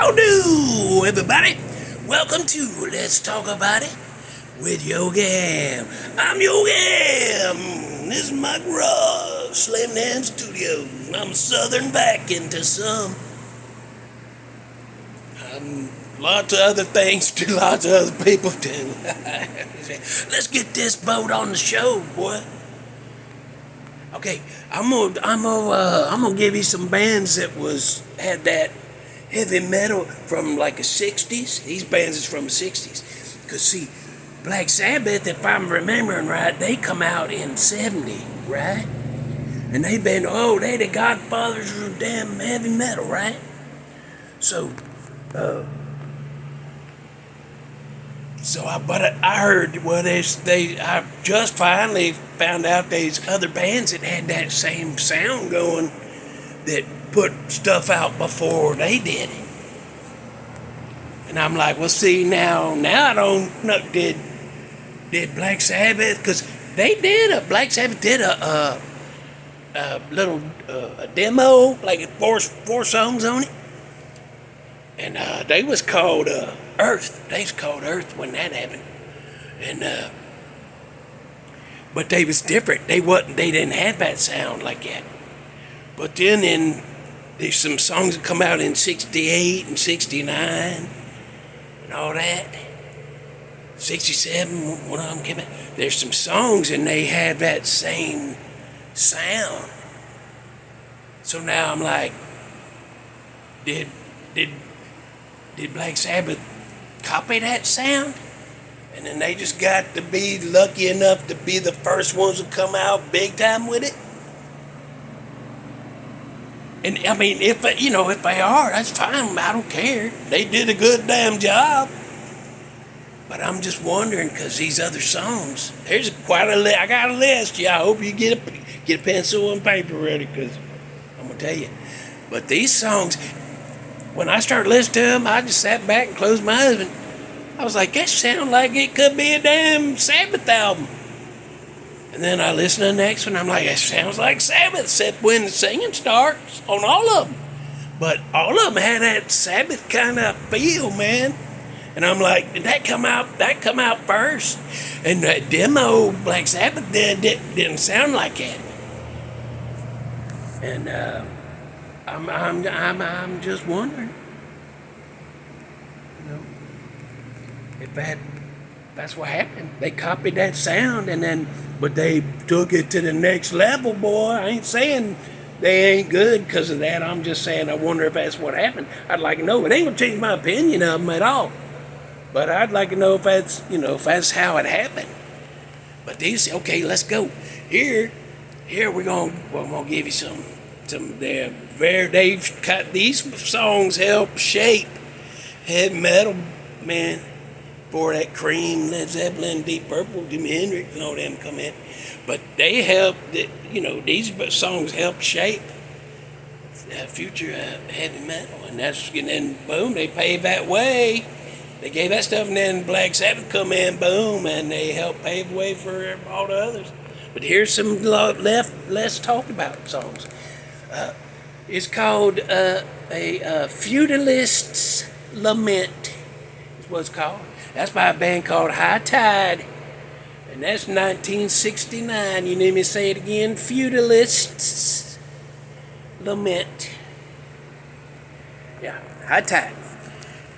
Howdy, everybody. Welcome to Let's Talk About It with Yogi Hamm. I'm Yogi Hamm. This is my garage, Lament Studios. I'm southern back into some. Lots of other things to lots of other people do. Let's get this boat on the show, boy. Okay, I'm gonna give you some bands that had that heavy metal from like the 60s. These bands is from the 60s. Cause see, Black Sabbath, if I'm remembering right, they come out in 70, right? And they the godfathers of damn heavy metal, right? So, I heard, I just finally found out there's other bands that had that same sound going that put stuff out before they did it. And I'm like, well, see, now I don't know, did Black Sabbath, because Black Sabbath did a little demo, like four songs on it. And they was called Earth. They was called Earth when that happened. And but they was different. They didn't have that sound like that. But then there's some songs that come out in 68 and 69 and all that. 67, one of them came out. There's some songs and they have that same sound. So now I'm like, did Black Sabbath copy that sound? And then they just got to be lucky enough to be the first ones to come out big time with it? And I mean, if they are, that's fine. I don't care. They did a good damn job. But I'm just wondering, because these other songs, there's quite a list. I got a list. Yeah, I hope you get a pencil and paper ready, because I'm going to tell you. But these songs, when I started listening to them, I just sat back and closed my eyes. I was like, that sounds like it could be a damn Sabbath album. And then I listened to the next one. I'm like, that sounds like Sabbath, except when the singing starts on all of them. But all of them had that Sabbath kind of feel, man. And I'm like, did that come out first? And that demo Black Sabbath didn't sound like that. And I'm just wondering, if that's what happened. They copied that sound but they took it to the next level, boy. I ain't saying they ain't good because of that. I'm just saying I wonder if that's what happened. I'd like to know. It ain't gonna change my opinion of them at all. But I'd like to know if that's how it happened. But okay, let's go. Here we're gonna give you some they've cut these songs help shape heavy metal, man. For that Cream, Led Zeppelin, Deep Purple, Jimi Hendrix, and all them come in. But they helped, these songs helped shape future heavy metal. And then boom, they paved that way. They gave that stuff, and then Black Sabbath come in, boom, and they helped pave the way for all the others. But here's some less talked about songs. It's called a Futalist's Lament, is what it's called. That's by a band called High Tide. And that's 1969. You need me to say it again? Futalists Lament. Yeah, High Tide.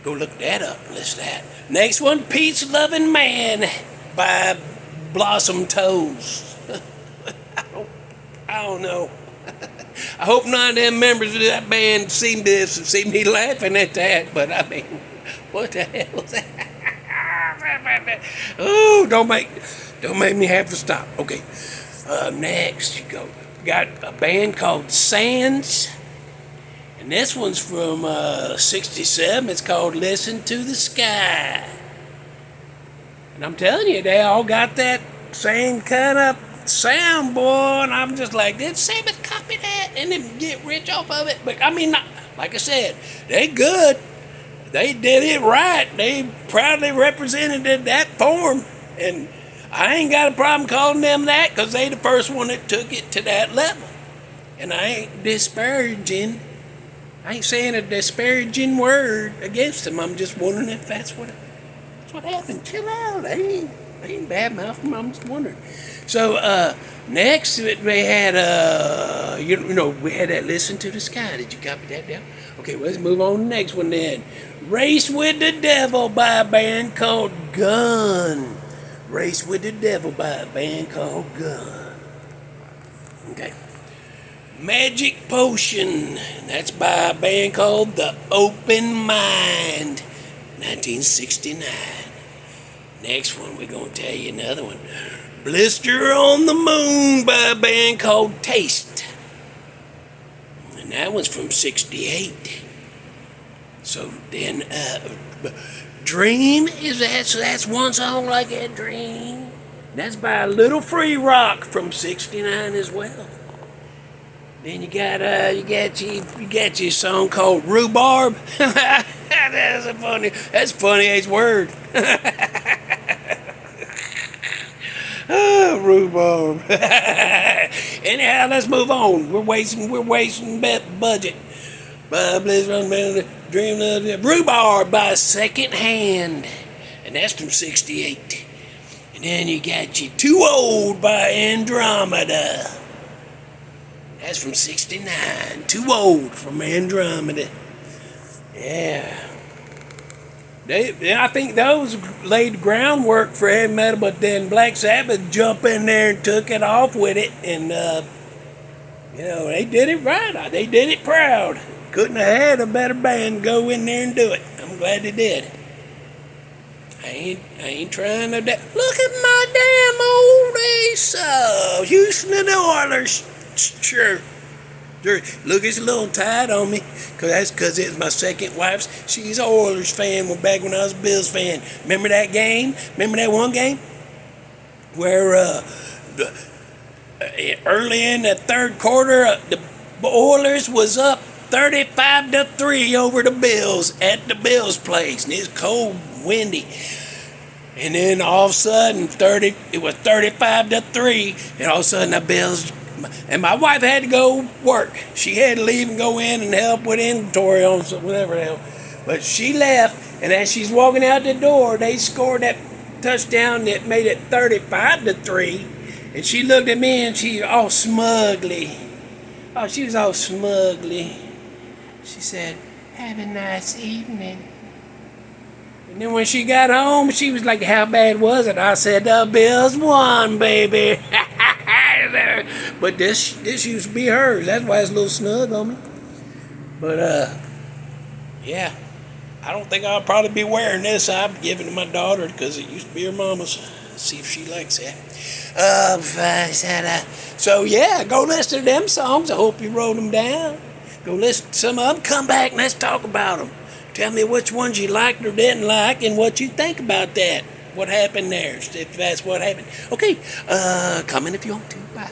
Go look that up. Listen to that. Next one, Peace Lovin' Man by Blossom Toes. I don't know. I hope none of them members of that band see me laughing at that, but I mean, what the hell is that? Oh, don't make me have to stop. Okay, next you go. Got a band called Sands, and this one's from 67. It's called Listen to the Sky. And I'm telling you, they all got that same kind of sound, boy. And I'm just like, did Sabbath copy that and then get rich off of it? But I mean, like I said, they good. They did it right. They proudly represented that form. And I ain't got a problem calling them that, because they the first one that took it to that level. And I ain't disparaging I ain't saying a disparaging word against them. I'm just wondering if that's what happened. Chill out. I ain't bad mouthing. I'm just wondering. So next we had we had that Listen to the Sky. Did you copy that down? Okay, well, let's move on to the next one then. Race with the Devil by a band called Gun. Race with the Devil by a band called Gun. Okay. Magic Potion. That's by a band called The Open Mind. 1969. Next one, we're going to tell you another one. Blister on the Moon by a band called Taste. And that one's from 68. So then, Dream is that, so that's one song like that, Dream. That's by Little Free Rock from 69 as well. Then you got your song called Rhubarb. That's a funny as word. Oh, rhubarb. Anyhow, let's move on. We're wasting budget. Dream of Rhubarb by Second Hand, and that's from 68. And then you got your Too Old by Andromeda. That's from 69. Too Old from Andromeda. Yeah. I think those laid groundwork for heavy metal, but then Black Sabbath jumped in there and took it off with it, and they did it right. They did it proud. Couldn't have had a better band go in there and do it. I'm glad they did. I ain't trying to. Look at my damn old ace. Houston and the Oilers. Sure. Look, it's a little tight on me, because it's my second wife's. She's an Oilers fan. Well, back when I was a Bills fan. Remember that game? Remember that one game where early in the third quarter, the Oilers was up 35-3 over the Bills at the Bills' place, and it's cold, windy. And then all of a sudden, it was 35-3, and all of a sudden the Bills. And my wife had to go work. She had to leave and go in and help with inventory on whatever the hell. But she left, and as she's walking out the door, they scored that touchdown that made it 35-3. And she looked at me and she all smugly. Oh, she was all smugly. She said, "Have a nice evening." And then when she got home, she was like, "How bad was it?" I said, "The Bills won, baby." But this used to be hers. That's why it's a little snug on me. But yeah, I don't think I'll probably be wearing this. I've given it to my daughter because it used to be her mama's. Let's see if she likes that. So yeah, go listen to them songs. I hope you wrote them down. Go listen to some of them. Come back and let's talk about them. Tell me which ones you liked or didn't like and what you think about that. What happened there, if that's what happened. Okay, comment if you want to. Bye.